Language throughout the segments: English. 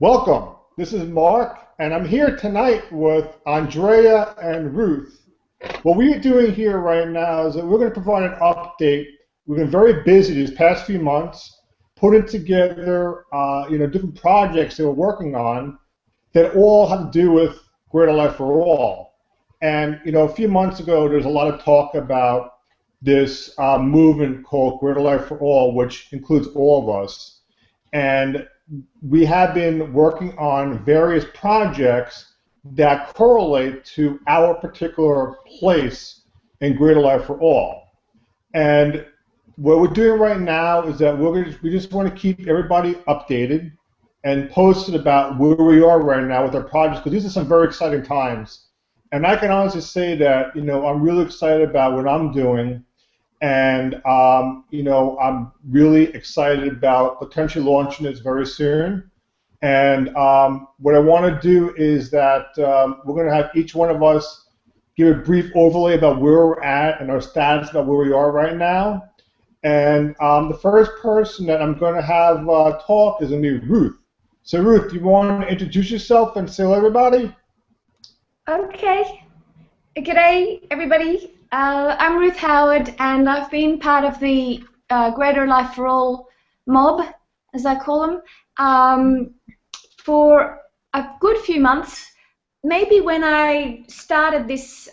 Welcome. This is Mark, and I'm here tonight with Andrea and Ruth. What we're doing here right now is that we're going to provide an update. We've been very busy these past few months, putting together, different projects that we're working on that all have to do with Greater Life for All. And a few months ago, there's a lot of talk about this movement called Greater Life for All, which includes all of us. And we have been working on various projects that correlate to our particular place in Greater Life for All. And what we're doing right now is that we just want to keep everybody updated and posted about where we are right now with our projects, because these are some very exciting times. And I can honestly say that I'm really excited about what I'm doing. And I'm really excited about potentially launching this very soon. And what I want to do is that we're going to have each one of us give a brief overlay about where we're at and our status about where we are right now. And the first person that I'm going to have talk is going to be Ruth. So Ruth, do you want to introduce yourself and say hello, everybody? Okay. G'day, everybody. I'm Ruth Howard, and I've been part of the Greater Life for All mob, as I call them, for a good few months. Maybe when I started this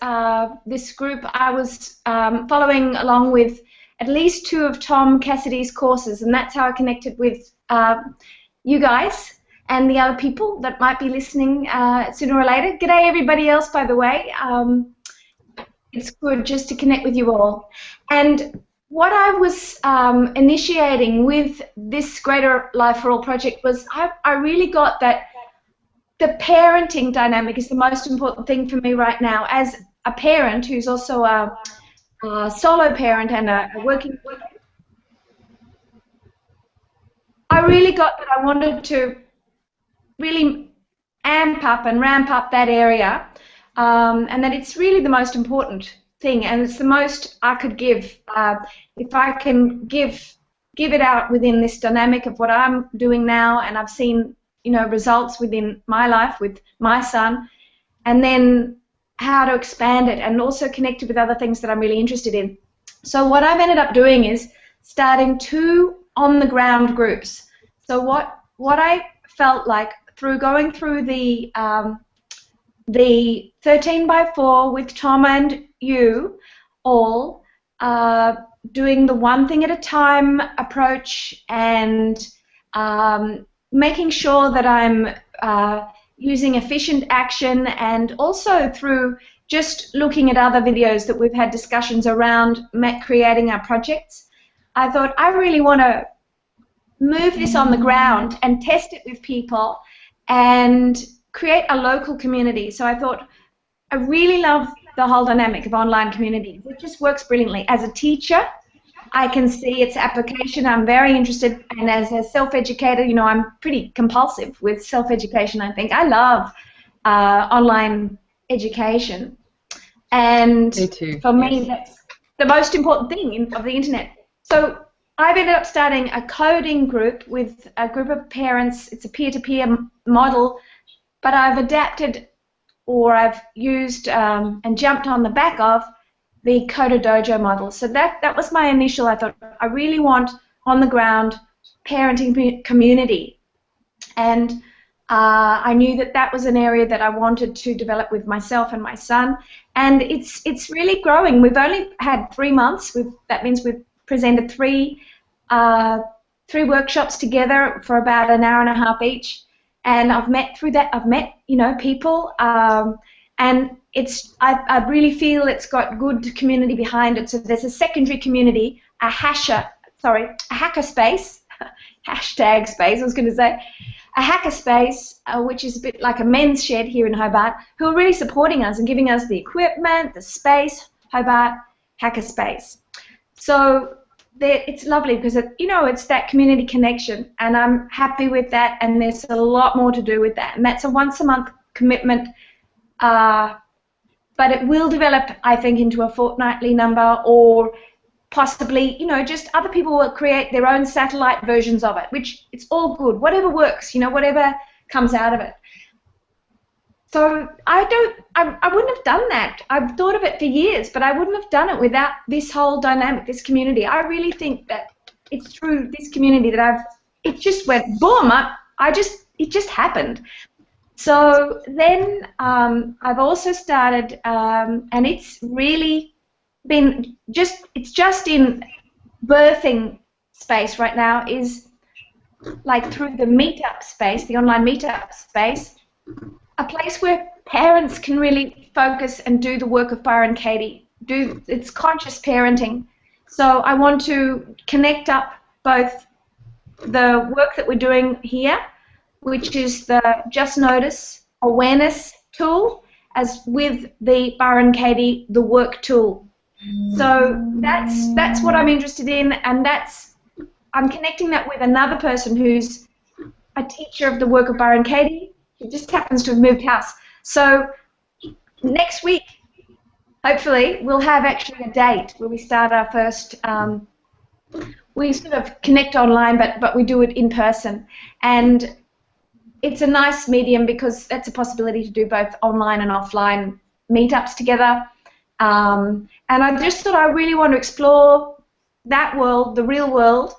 this group, I was following along with at least 2 of Tom Cassidy's courses, and that's how I connected with you guys and the other people that might be listening sooner or later. G'day, everybody else, by the way. It's good just to connect with you all. And what I was initiating with this Greater Life for All project was I really got that the parenting dynamic is the most important thing for me right now. As a parent who's also a solo parent and a working woman, I really got that I wanted to really amp up and ramp up that area. And that it's really the most important thing, and it's the most I could give. If I can give it out within this dynamic of what I'm doing now, and I've seen results within my life with my son, and then how to expand it and also connect it with other things that I'm really interested in. So what I've ended up doing is starting 2 on-the-ground groups. So what I felt like through going through the 13x4 with Tom and you all, doing the one thing at a time approach, and making sure that I'm using efficient action, and also through just looking at other videos that we've had discussions around creating our projects. I thought I really want to move this on the ground and test it with people and create a local community. So I thought I really love the whole dynamic of online communities. It just works brilliantly. As a teacher, I can see its application. I'm very interested, and as a self-educator, I'm pretty compulsive with self-education, I think. I love online education. And me too. For me, that's the most important thing of the internet. So I've ended up starting a coding group with a group of parents. It's a peer-to-peer model, but I've adapted, or I've used and jumped on the back of the Coder Dojo model. So that was my initial. I thought I really want on the ground parenting community, and I knew that was an area that I wanted to develop with myself and my son, and it's really growing. We've only had 3 months. That means we've presented 3 workshops together for about an hour and a half each. And I've met people, and I really feel it's got good community behind it. So there's a secondary community, a hackerspace, hashtag space, I was going to say, a hackerspace, which is a bit like a men's shed here in Hobart, who are really supporting us and giving us the equipment, the space, Hobart hackerspace. So it's lovely because it's that community connection, and I'm happy with that, and there's a lot more to do with that, and that's a once-a-month commitment, but it will develop, I think, into a fortnightly number, or possibly, just other people will create their own satellite versions of it, which it's all good, whatever works, whatever comes out of it. So I wouldn't have done that. I've thought of it for years, but I wouldn't have done it without this whole dynamic, this community. I really think that it's through this community that it just went boom. It just happened. So then I've also started, and it's really been it's just in birthing space right now, is like through the meetup space, the online meetup space, a place where parents can really focus and do the work of Byron Katie. It's conscious parenting. So I want to connect up both the work that we're doing here, which is the Just Notice awareness tool, as with the Byron Katie, the work tool. So that's what I'm interested in, and I'm connecting that with another person who's a teacher of the work of Byron Katie, who just happens to have moved house. So next week, hopefully, we'll have actually a date where we start our first. We sort of connect online, but we do it in person, and it's a nice medium because that's a possibility to do both online and offline meetups together. And I just thought I really want to explore that world, the real world,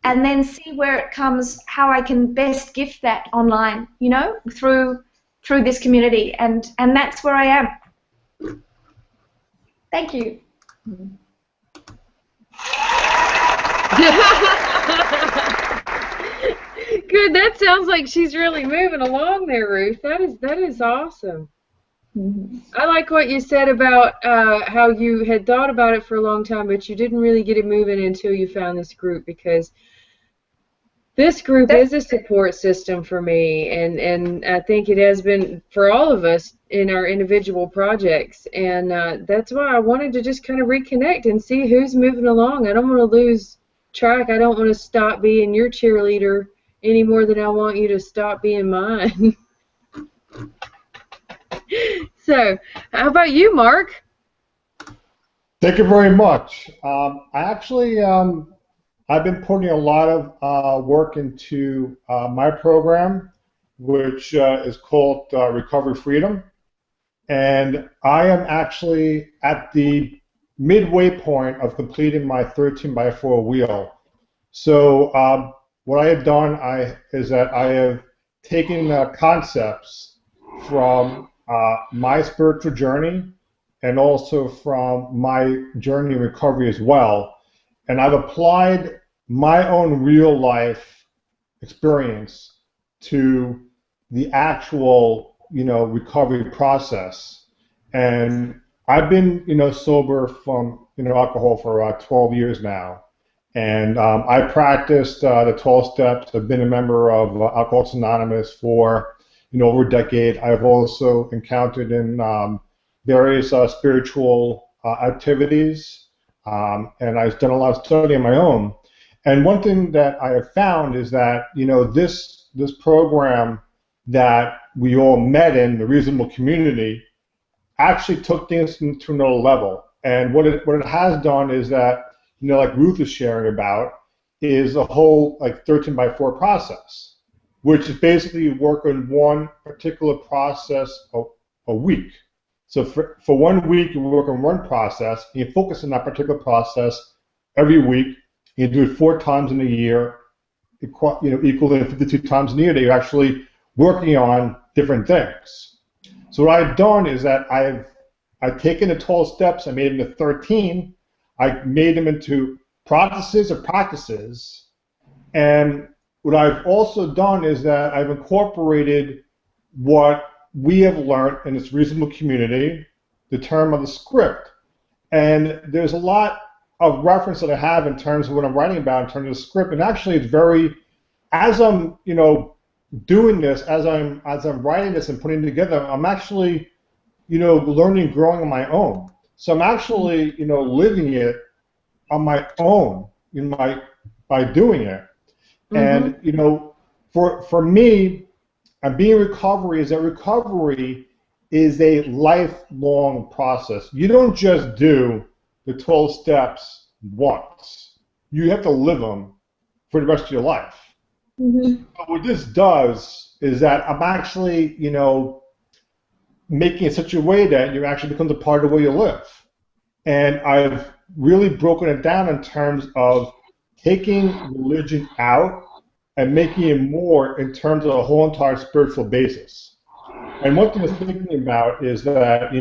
and then see where it comes, how I can best gift that online, you know, through this community, and that's where I am. Thank you. Good. That sounds like she's really moving along there, Ruth. That is awesome. I like what you said about how you had thought about it for a long time, but you didn't really get it moving until you found this group, because this group is a support system for me, and I think it has been for all of us in our individual projects, and that's why I wanted to just kind of reconnect and see who's moving along. I don't want to lose track. I don't want to stop being your cheerleader any more than I want you to stop being mine. So, how about you, Mark? Thank you very much. I've been putting a lot of work into my program, which is called Recovery Freedom, and I am actually at the midway point of completing my 13x4 wheel. So what I have done is that I have taken concepts from my spiritual journey and also from my journey in recovery as well, and I've applied my own real life experience to the actual, recovery process. And I've been, sober from, alcohol for 12 years now. And I practiced the 12 steps. I've been a member of Alcoholics Anonymous for, over a decade. I've also encountered in various spiritual activities, and I've done a lot of study on my own. And one thing that I have found is that, this program that we all met in, the Reasonable Community, actually took things to another level. And what it has done is that, like Ruth is sharing about, is a whole 13x4 process, which is basically work on one particular process a week. So for 1 week, you work on one process, and you focus on that particular process every week. You do it 4 times in a year, equal to 52 times in a year that you're actually working on different things. So what I've done is that I've taken the 12 steps, I made them to 13, I made them into processes of practices, and what I've also done is that I've incorporated what we have learned in this Reasonable Community, the term of the script. And there's a lot of reference that I have in terms of what I'm writing about in terms of the script, and actually it's very, as I'm doing this, as I'm writing this and putting it together, I'm actually learning and growing on my own. So I'm actually living it on my own by doing it. And for me, and being in recovery is that recovery is a lifelong process. You don't just do the 12 steps once. You have to live them for the rest of your life. Mm-hmm. But what this does is that I'm actually, making it such a way that it actually becomes a part of where you live. And I've really broken it down in terms of taking religion out and making it more in terms of a whole entire spiritual basis. And one thing I was thinking about is that,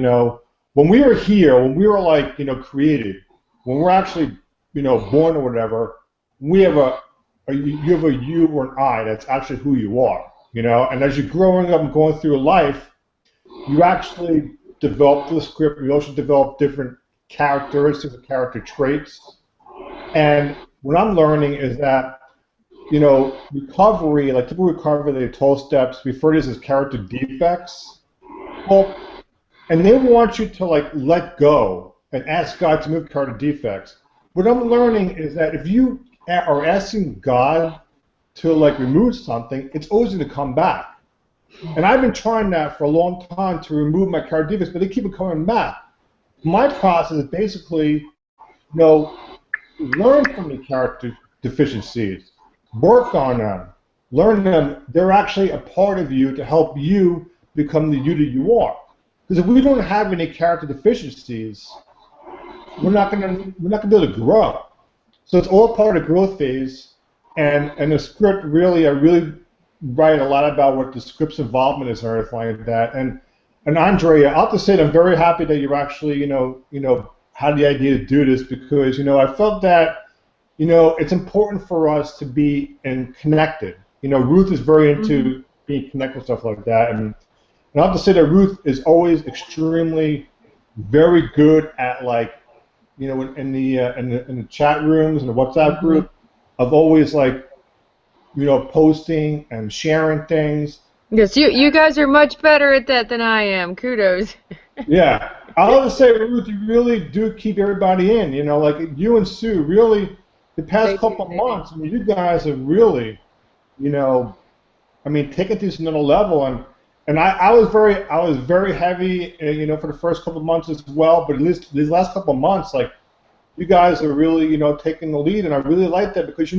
when we are here, when we were like, created, when we're actually, born or whatever, we have you have a you or an I that's actually who you are, and as you're growing up and going through life, you actually develop the script, you also develop different characteristics and character traits. And what I'm learning is that, recovery, like typical recovery, the 12 steps, refer to this as character defects. Well, and they want you to like let go and ask God to move character defects. What I'm learning is that if you are asking God to like remove something, it's always going to come back. And I've been trying that for a long time to remove my character defects, but they keep coming back. My process is basically, learn from the character deficiencies, work on them, learn them. They're actually a part of you to help you become the you that you are. Because if we don't have any character deficiencies, we're not gonna be able to grow. So it's all part of the growth phase, and the script I really write a lot about what the script's involvement is and everything like that. And Andrea, I'll have to say that I'm very happy that you actually had the idea to do this, because I felt that it's important for us to be connected. Ruth is very into being connected and stuff like that, and I have to say that Ruth is always extremely very good at like, in the chat rooms and the WhatsApp group, of always like, posting and sharing things. Yes, you guys are much better at that than I am. Kudos. Yeah, I'll have to say, Ruth, you really do keep everybody in. Like you and Sue, really, the past couple of months, I mean, you guys have really, taken things to another level, and I was very heavy, for the first couple of months as well. But at least these last couple of months, like, you guys are really, taking the lead, and I really like that, because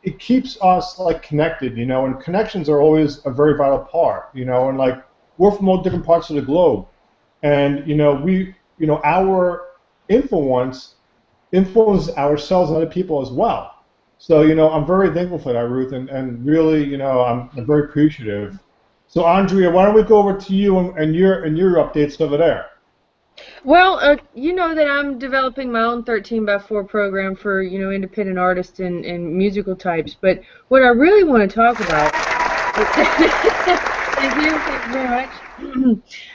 it keeps us like connected, and connections are always a very vital part, and like we're from all different parts of the globe, and our influence ourselves and other people as well. So I'm very thankful for that, Ruth, and really I'm very appreciative. So Andrea, why don't we go over to you and your updates over there? Well, you know that I'm developing my own 13x4 program for, independent artists and musical types. But what I really want to talk about, thank you very much.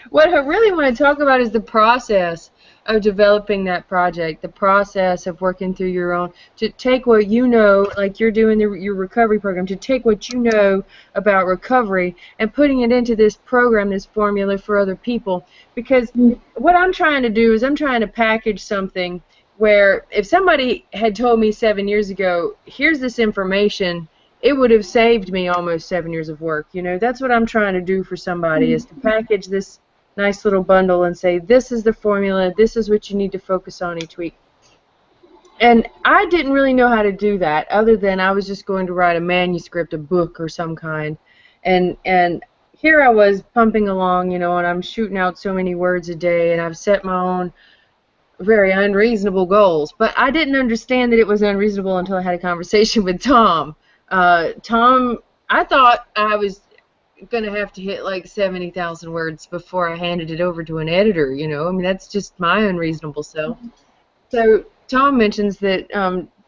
What I really want to talk about is the process of developing that project, the process of working through your own, to take what you know, like you're doing your recovery program, to take what you know about recovery and putting it into this program, this formula for other people. Because what I'm trying to do is I'm trying to package something where if somebody had told me 7 years ago, here's this information, it would have saved me almost 7 years of work. That's what I'm trying to do for somebody, is to package this nice little bundle and say, this is the formula, this is what you need to focus on each week. And I didn't really know how to do that, other than I was just going to write a manuscript, a book or some kind. And here I was pumping along, and I'm shooting out so many words a day, and I've set my own very unreasonable goals. But I didn't understand that it was unreasonable until I had a conversation with Tom. Tom, I thought I was going to have to hit like 70,000 words before I handed it over to an editor, that's just my unreasonable self. So Tom mentions that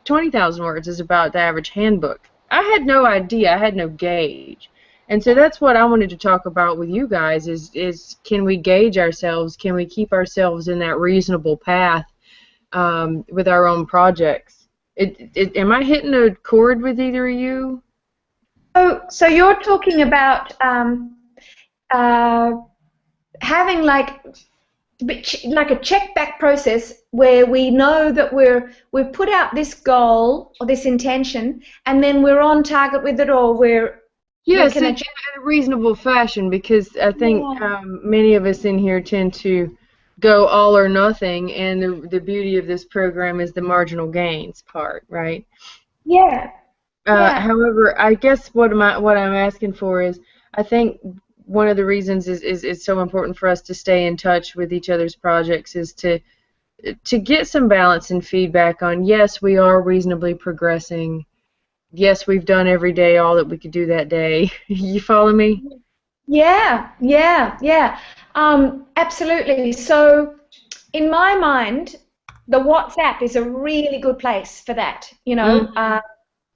20,000 words is about the average handbook. I had no idea, I had no gauge. And so that's what I wanted to talk about with you guys is can we gauge ourselves, can we keep ourselves in that reasonable path with our own projects? Am I hitting a chord with either of you? So you're talking about having like a check back process where we know that we've put out this goal or this intention, and then we're on target with it, or we're yes, in a reasonable fashion, because I think many of us in here tend to go all or nothing, and the beauty of this program is the marginal gains part, right? Yeah. Yeah. However, I guess what I'm asking for is, I think one of the reasons is it's so important for us to stay in touch with each other's projects is to get some balance and feedback on, yes, we are reasonably progressing. Yes, we've done every day all that we could do that day. You follow me? Yeah, yeah, yeah. Absolutely. So, in my mind, the WhatsApp is a really good place for that.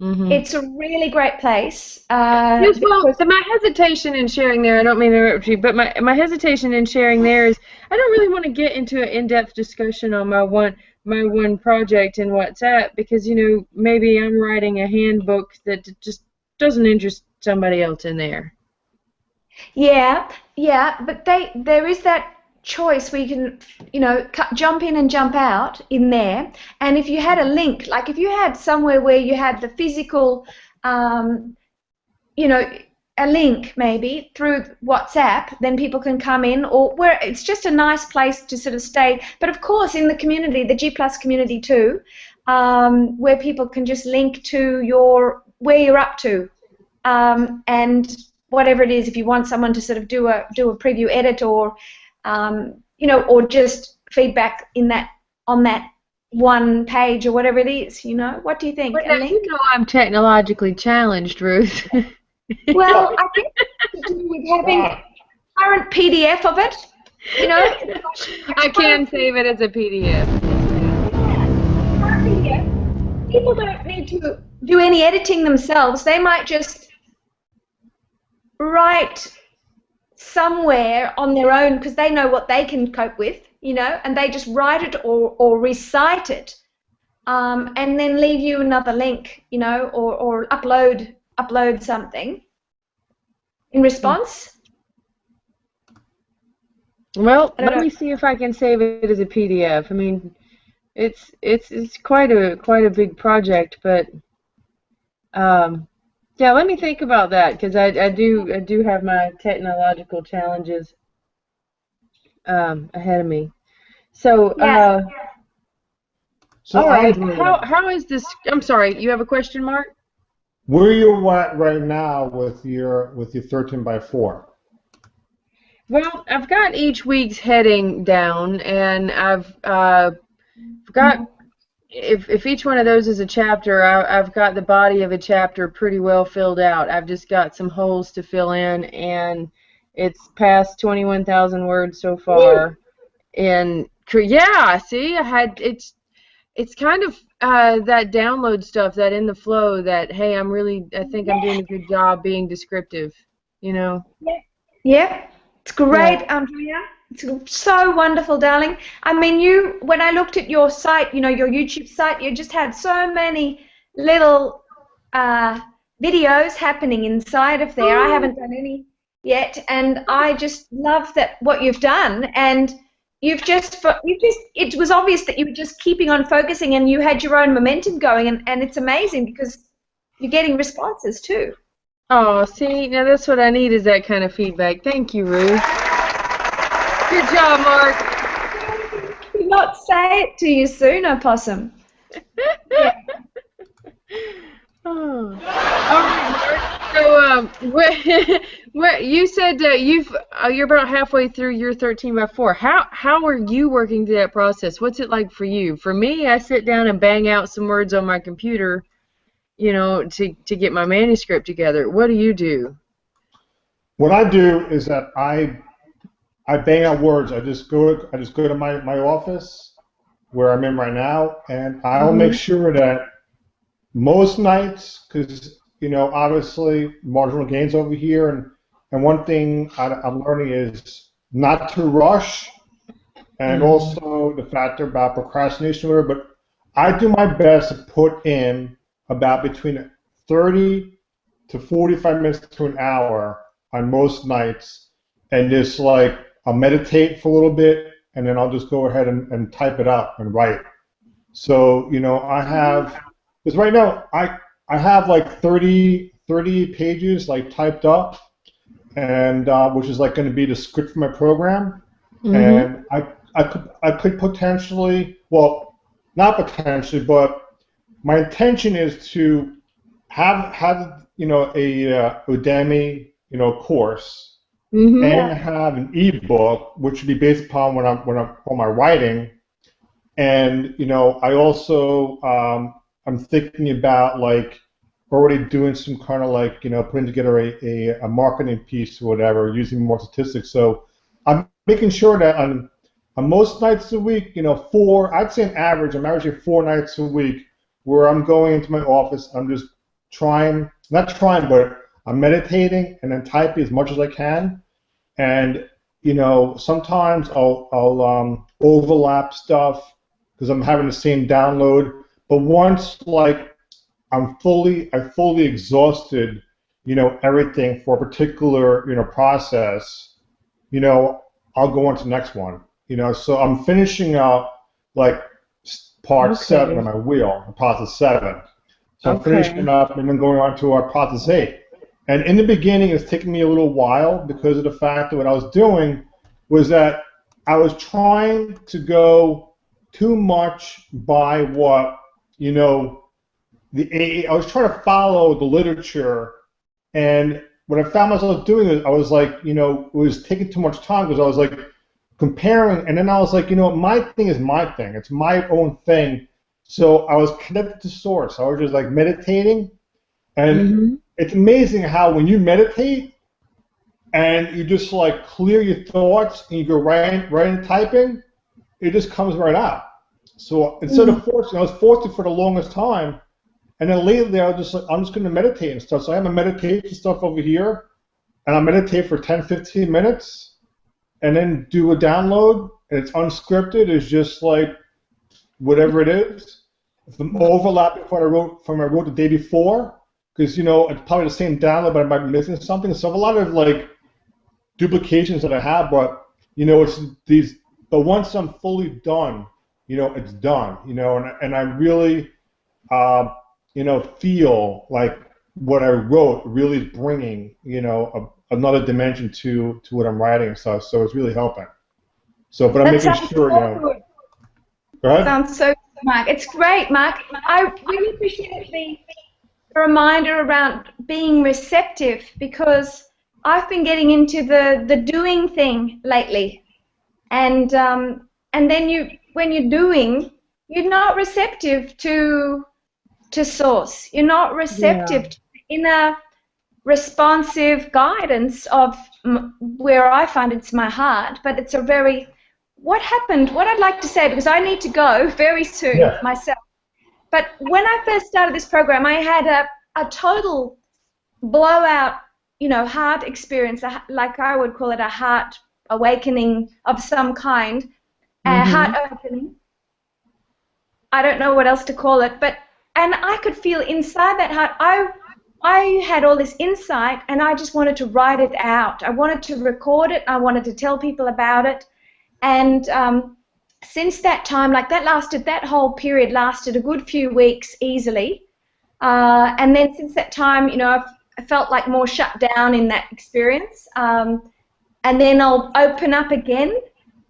Mm-hmm. It's a really great place Yes, well, because my hesitation in sharing there, I don't mean to interrupt you, but my hesitation in sharing there is I don't really want to get into an in-depth discussion on my one project in WhatsApp because, maybe I'm writing a handbook that just doesn't interest somebody else in there. yeah, yeah, but there is that choice where you can, jump in and jump out in there. And if you had a link, like if you had somewhere where you had the physical, um, you know, a link maybe through WhatsApp, then people can come in, or where it's just a nice place to sort of stay. But of course, in the community, the G Plus community too, where people can just link to where you're up to, and whatever it is. If you want someone to sort of do a preview edit, or or just feedback on that one page or whatever it is. What do you think? But A now link? I'm technologically challenged, Ruth. Well, I think it's to do with having current PDF of it. I can save it as a PDF. Current PDF. People don't need to do any editing themselves. They might just write somewhere on their own because they know what they can cope with, and they just write it or recite it, and then leave you another link, or upload something in response. Well, let me see if I can save it as a PDF. I mean, it's quite a big project, but yeah, let me think about that because I do have my technological challenges ahead of me. So Yeah. So all right, Andrea, how is this? I'm sorry, you have a question, Mark? where are you at right now with your 13 by 4? Well, I've got each week's heading down, and I've got if each one of those is a chapter, I've got the body of a chapter pretty well filled out. I've just got some holes to fill in, and it's past 21,000 words so far. And yeah, see, it's kind of that download stuff, that in the flow, that hey, I think I'm doing a good job being descriptive, Yeah, it's great, Yeah. Andrea. It's so wonderful, darling. I mean, when I looked at your site, your YouTube site, you just had so many little videos happening inside of there. I haven't done any yet, and I just love what you've done. And it was obvious that you were just keeping on focusing, and you had your own momentum going, and it's amazing because you're getting responses too. Oh, see, now that's what I need, is that kind of feedback. Thank you, Ruth. Good job, Mark. Did not say it to you sooner, Possum. Yeah. Oh. All right, Mark. So, you said you're about halfway through your 13 by 4. How are you working through that process? What's it like for you? For me, I sit down and bang out some words on my computer, to get my manuscript together. What do you do? What I do is that I bang out words. I just go to my office where I'm in right now, and I'll make sure that most nights, because obviously marginal gains over here, and one thing I'm learning is not to rush, and also the factor about procrastination. But I do my best to put in about between 30 to 45 minutes to an hour on most nights, and just like I'll meditate for a little bit, and then I'll just go ahead and type it up and write. So I have, because right now I have like 30 pages like typed up, and which is like going to be the script for my program, and I could potentially, well, not potentially, but my intention is to have a Udemy course Mm-hmm. and Yeah. have an ebook which would be based upon when I'm on my writing. And I also I'm thinking about like already doing some kind of like putting together a marketing piece or whatever using more statistics. So I'm making sure that on most nights a week, I'd say an average, I'm averaging 4 nights a week where I'm going into my office. I'm just not trying, but I'm meditating and then typing as much as I can. And sometimes I'll overlap stuff because I'm having the same download. But once like I fully exhausted, everything for a particular process, I'll go on to the next one. So I'm finishing up like part seven Okay. on my wheel, process seven. So I'm finishing Okay. up and then going on to our process eight. And in the beginning, it's taking me a little while because of the fact that what I was doing was that I was trying to go too much by what, you know, I was trying to follow the literature, and what I found myself doing is I was like, it was taking too much time because I was like comparing, and then I was like, my thing is my thing. It's my own thing. So I was connected to source. I was just like meditating, and Mm-hmm. it's amazing how when you meditate and you just like clear your thoughts and you go right in typing, it just comes right out. So instead Mm. of forcing, I was forcing for the longest time, and then lately I was just like, I'm just going to meditate and stuff. So I have my meditation stuff over here, and I meditate for 10, 15 minutes, and then do a download, and it's unscripted. It's just like whatever it is. If I'm overlapping from what I wrote the day before, because it's probably the same download, but I might be missing something. So I have a lot of like duplications that I have, but it's these. But once I'm fully done, it's done. And I really, feel like what I wrote really is bringing, another dimension to what I'm writing and stuff. So it's really helping. So, but I'm That making sounds sure, so good. go ahead. Sounds so good, Mark. It's great, Mark. I really appreciate the reminder around being receptive because I've been getting into the doing thing lately, and then when you're doing, you're not receptive to source. You're not Yeah. receptive to the inner responsive guidance of where I find it's my heart, but it's a very what happened, what I'd like to say, because I need to go very soon Yeah. myself. But when I first started this program, I had a total blowout, heart experience, like I would call it a heart awakening of some kind, a Mm-hmm. heart opening. I don't know what else to call it, and I could feel inside that heart. I had all this insight, and I just wanted to write it out. I wanted to record it. I wanted to tell people about it, and since that time, like that whole period lasted a good few weeks easily. And then since that time, I felt like more shut down in that experience. And then I'll open up again,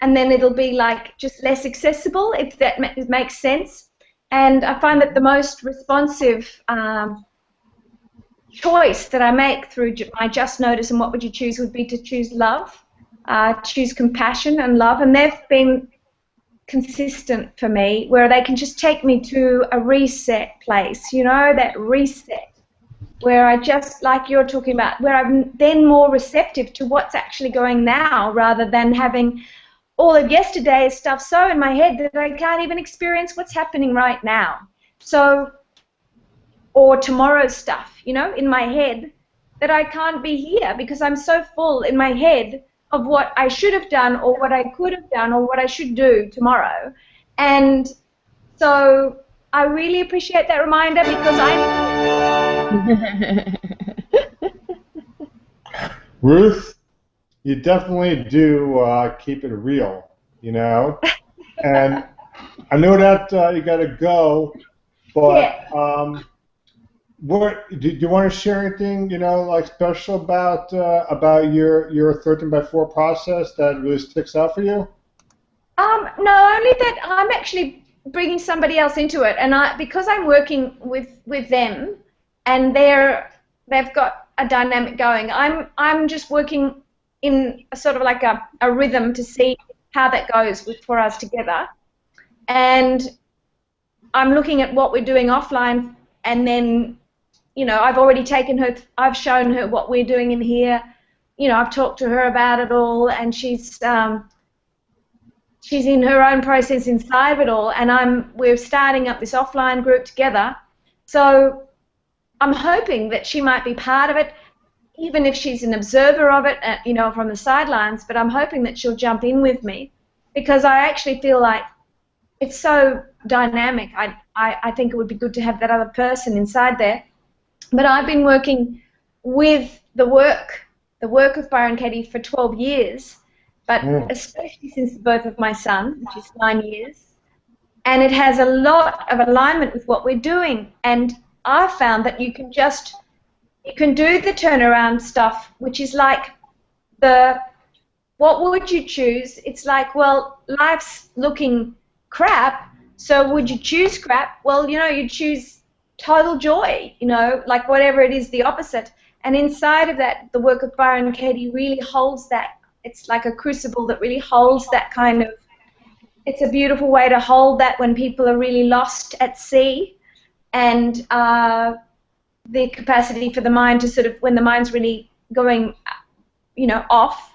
and then it'll be like just less accessible, if that makes sense. And I find that the most responsive choice that I make through my Just Notice and What Would You Choose would be to choose love, choose compassion and love. And they've been consistent for me, where they can just take me to a reset place, that reset where I just, like you're talking about, where I'm then more receptive to what's actually going now rather than having all of yesterday's stuff so in my head that I can't even experience what's happening right now. So, or tomorrow's stuff, in my head that I can't be here because I'm so full in my head of what I should have done or what I could have done or what I should do tomorrow. And so I really appreciate that reminder because Ruth, you definitely do keep it real, and I know that you got to go, but yeah. what do you want to share anything, like special about your 13 by 4 process that really sticks out for you? No, only that I'm actually bringing somebody else into it, and because I'm working with them, and they've got a dynamic going. I'm just working in a sort of like a rhythm to see how that goes for us together, and I'm looking at what we're doing offline, and then, you know, I've already taken her, I've shown her what we're doing in here. You know, I've talked to her about it all, and she's in her own process inside of it all, and we're starting up this offline group together. So I'm hoping that she might be part of it, even if she's an observer of it, you know, from the sidelines, but I'm hoping that she'll jump in with me, because I actually feel like it's so dynamic. I think it would be good to have that other person inside there. But I've been working with the work of Byron Katie for 12 years, but especially since the birth of my son, which is 9 years, and it has a lot of alignment with what we're doing. And I've found that you can do the turnaround stuff, which is like what would you choose? It's like, well, life's looking crap, so would you choose crap? Well, you know, you choose total joy, you know, like whatever it is, the opposite. And inside of that, the work of Byron Katie really holds that. It's like a crucible that really holds that kind of, it's a beautiful way to hold that when people are really lost at sea, and the capacity for the mind to sort of, when the mind's really going, you know, off,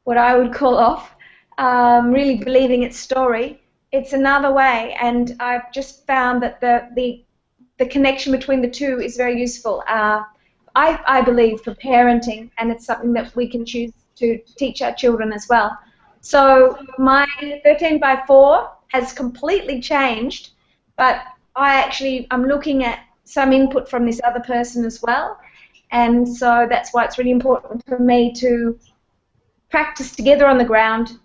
what I would call off, really believing its story. It's another way, and I've just found that the connection between the two is very useful. I believe for parenting, and it's something that we can choose to teach our children as well. So my 13x4 has completely changed, but I'm looking at some input from this other person as well, and so that's why it's really important for me to practice together on the ground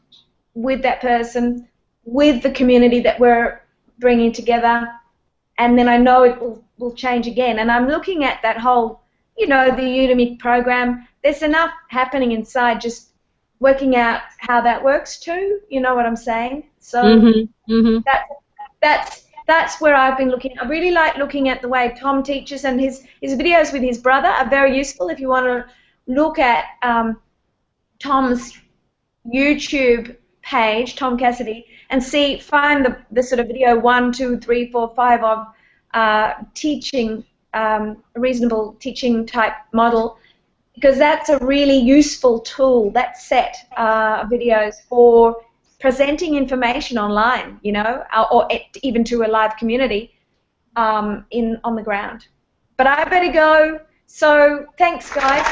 with that person, with the community that we're bringing together, and then I know it will change again. And I'm looking at that whole, you know, the Udemy program. There's enough happening inside, just working out how that works too. You know what I'm saying? So that's where I've been looking. I really like looking at the way Tom teaches, and his videos with his brother are very useful if you want to look at Tom's YouTube page, Tom Cassidy, and find the sort of video 1, 2, 3, 4, 5 of teaching, a reasonable teaching type model, because that's a really useful tool, that set of videos for presenting information online, you know, or even to a live community on the ground. But I better go. So thanks, guys.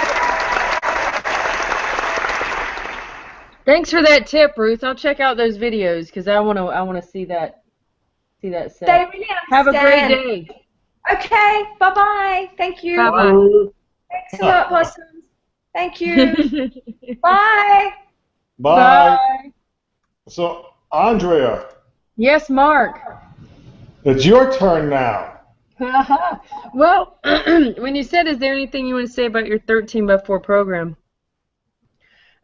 Thanks for that tip, Ruth. I'll check out those videos because I want to see that set. They really understand. Have a great day. Okay. Bye-bye. Thank you. Bye-bye. Thanks a lot, Possums. Thank you. Bye. Bye. Bye. So, Andrea. Yes, Mark. It's your turn now. Well, when you said, is there anything you want to say about your 13x4 program?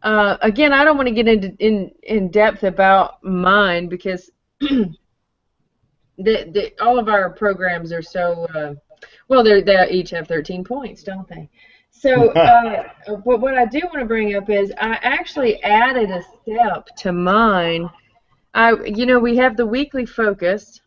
Again, I don't want to get in depth about mine because all of our programs are so well. They each have 13 points, don't they? So, but what I do want to bring up is I actually added a step to mine. We have the weekly focus,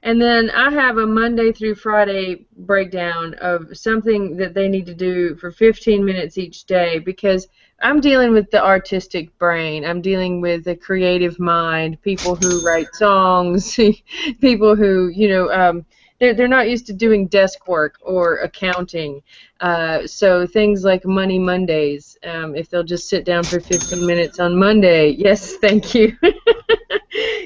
and then I have a Monday through Friday breakdown of something that they need to do for 15 minutes each day, because I'm dealing with the artistic brain. I'm dealing with the creative mind, people who write songs, people who, they're not used to doing desk work or accounting. So things like Money Mondays, if they'll just sit down for 15 minutes on Monday, yes, thank you,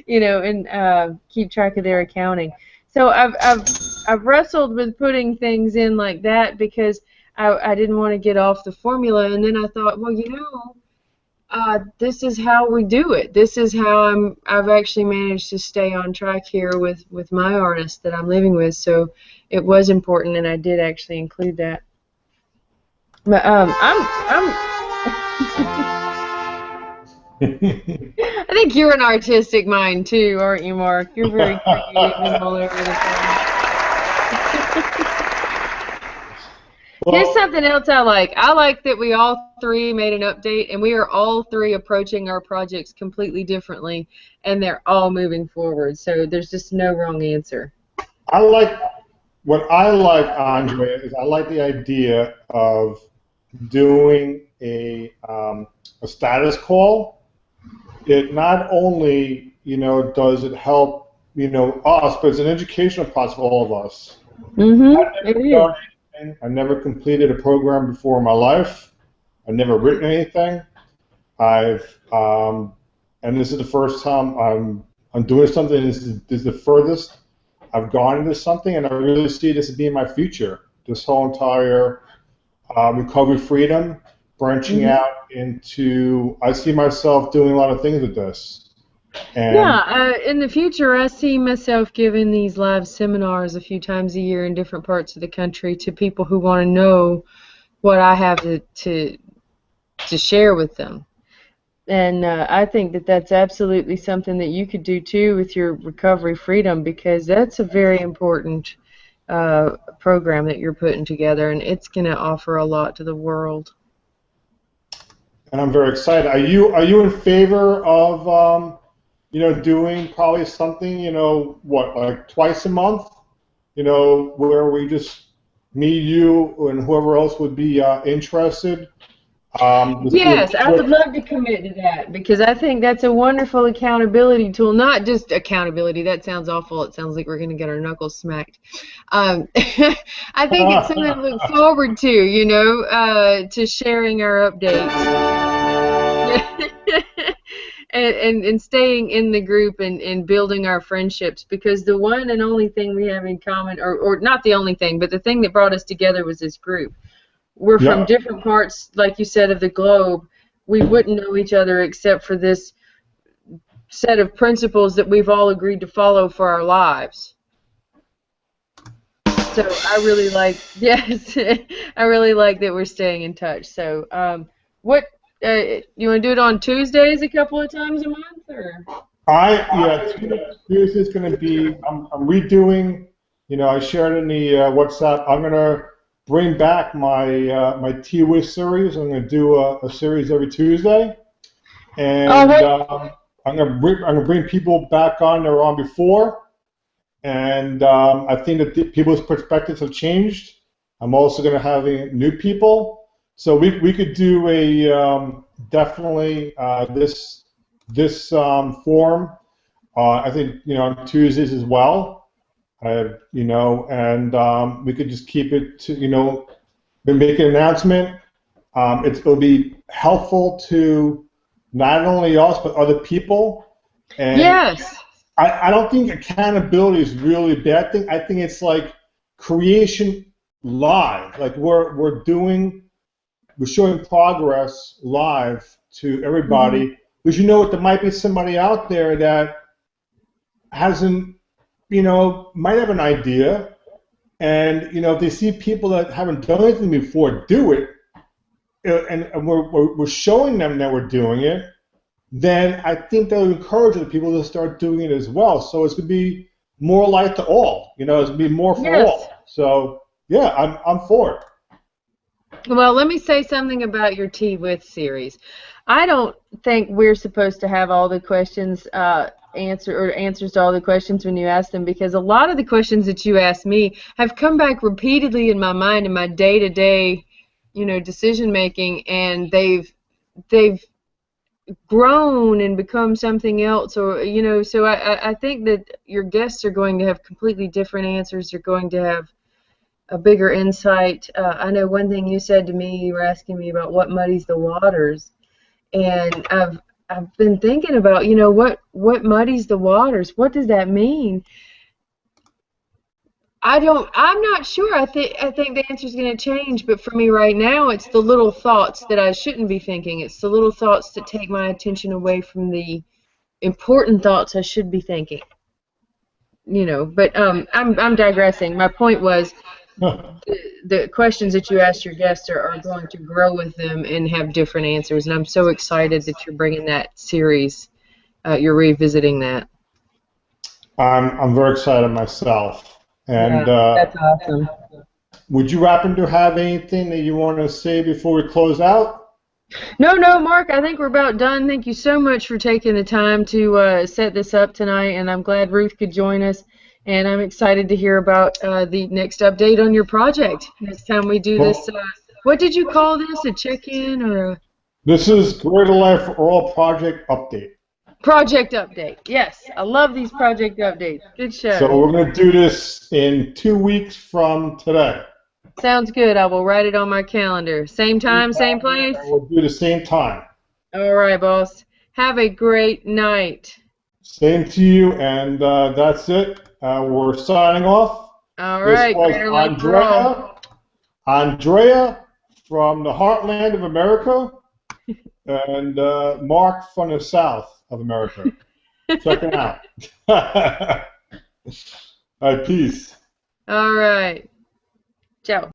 and keep track of their accounting. So I've wrestled with putting things in like that because I didn't want to get off the formula, and then I thought, well, this is how we do it. This is how I've actually managed to stay on track here with my artist that I'm living with. So it was important, and I did actually include that. But I think you're an artistic mind too, aren't you, Mark? You're very creative and all over the place. Here's Well, something else I like. I like that we all three made an update, and we are all three approaching our projects completely differently, and they're all moving forward. So there's just no wrong answer. I like what I like, Andrea, is I like the idea of doing a status call. It not only, does it help, us, but it's an educational process for all of us. Mm-hmm. It is. Done anything. I never completed a program before in my life. I've never written anything. And this is the first time I'm doing something. This is the furthest I've gone into something, and I really see this as being my future. This whole entire recovery freedom, branching Mm-hmm. out into. I see myself doing a lot of things with this, and Yeah, in the future, I see myself giving these live seminars a few times a year in different parts of the country to people who want to know what I have to share with them. And I think that that's absolutely something that you could do too with your recovery freedom, because that's a very important program that you're putting together, and it's going to offer a lot to the world. I'm very excited. Are you in favor of doing probably something, what, like twice a month, where we just me, you, and whoever else would be interested. Just do a Yes, I quick. would love to commit to that because I think that's a wonderful accountability tool. Not just accountability, that sounds awful. It sounds like we're going to get our knuckles smacked. I think it's something to look forward to, to sharing our updates. And staying in the group and building our friendships, because the one and only thing we have in common, or not the only thing, but the thing that brought us together was this group. We're from Yep. different parts, like you said, of the globe. We wouldn't know each other except for this set of principles that we've all agreed to follow for our lives. So I really like, yes, I really like that we're staying in touch. So, what you want to do it on Tuesdays a couple of times a month, or? Tuesday's going to be. I'm redoing. I shared in the WhatsApp. I'm going to bring back my T-Wiz series. I'm going to do a series every Tuesday, Oh, and I'm going to bring people back on that were on before. And I think that people's perspectives have changed. I'm also going to have new people, so we could do a definitely this forum. I think on Tuesdays as well. And we could just keep it to we make an announcement. It'll be helpful to not only us but other people. And yes. I don't think accountability is really a bad thing. I think it's like creation live. Like we're showing progress live to everybody. Because there might be somebody out there that hasn't, might have an idea, and if they see people that haven't done anything before do it, and we're showing them that we're doing it, then I think that will encourage the people to start doing it as well. So it's going to be more light to all. It's going to be more for Yes. all. So yeah, I'm for it. Well, let me say something about your T-With series. I don't think we're supposed to have all the questions answers to all the questions when you ask them, because a lot of the questions that you ask me have come back repeatedly in my mind in my day-to-day, decision making, and they've grown and become something else, or so I think that your guests are going to have completely different answers. They're going to have a bigger insight. I know one thing you said to me, you were asking me about what muddies the waters, and I've been thinking about what muddies the waters. What does that mean? I'm not sure. I think the answer is going to change, but for me right now, it's the little thoughts that I shouldn't be thinking. It's the little thoughts that take my attention away from the important thoughts I should be thinking. But I'm digressing. My point was the questions that you ask your guests are going to grow with them and have different answers, and I'm so excited that you're bringing that series. You're revisiting that. I'm very excited myself. And Yeah, that's awesome. would you happen to have anything that you want to say before we close out? No, Mark, I think we're about done. Thank you so much for taking the time to set this up tonight, and I'm glad Ruth could join us, and I'm excited to hear about the next update on your project. Next time we do this, what did you call this, a check-in or a... This is Greater Life for All Project Update. Project update. Yes, I love these project updates. Good show. So we're going to do this in 2 weeks from today. Sounds good. I will write it on my calendar. Same time, same place? We'll do the same time. All right, boss. Have a great night. Same to you, and that's it. We're signing off. All right. This was Andrea from the heartland of America, and Mark from the south of America. Check it out. All right, peace. All right. Ciao.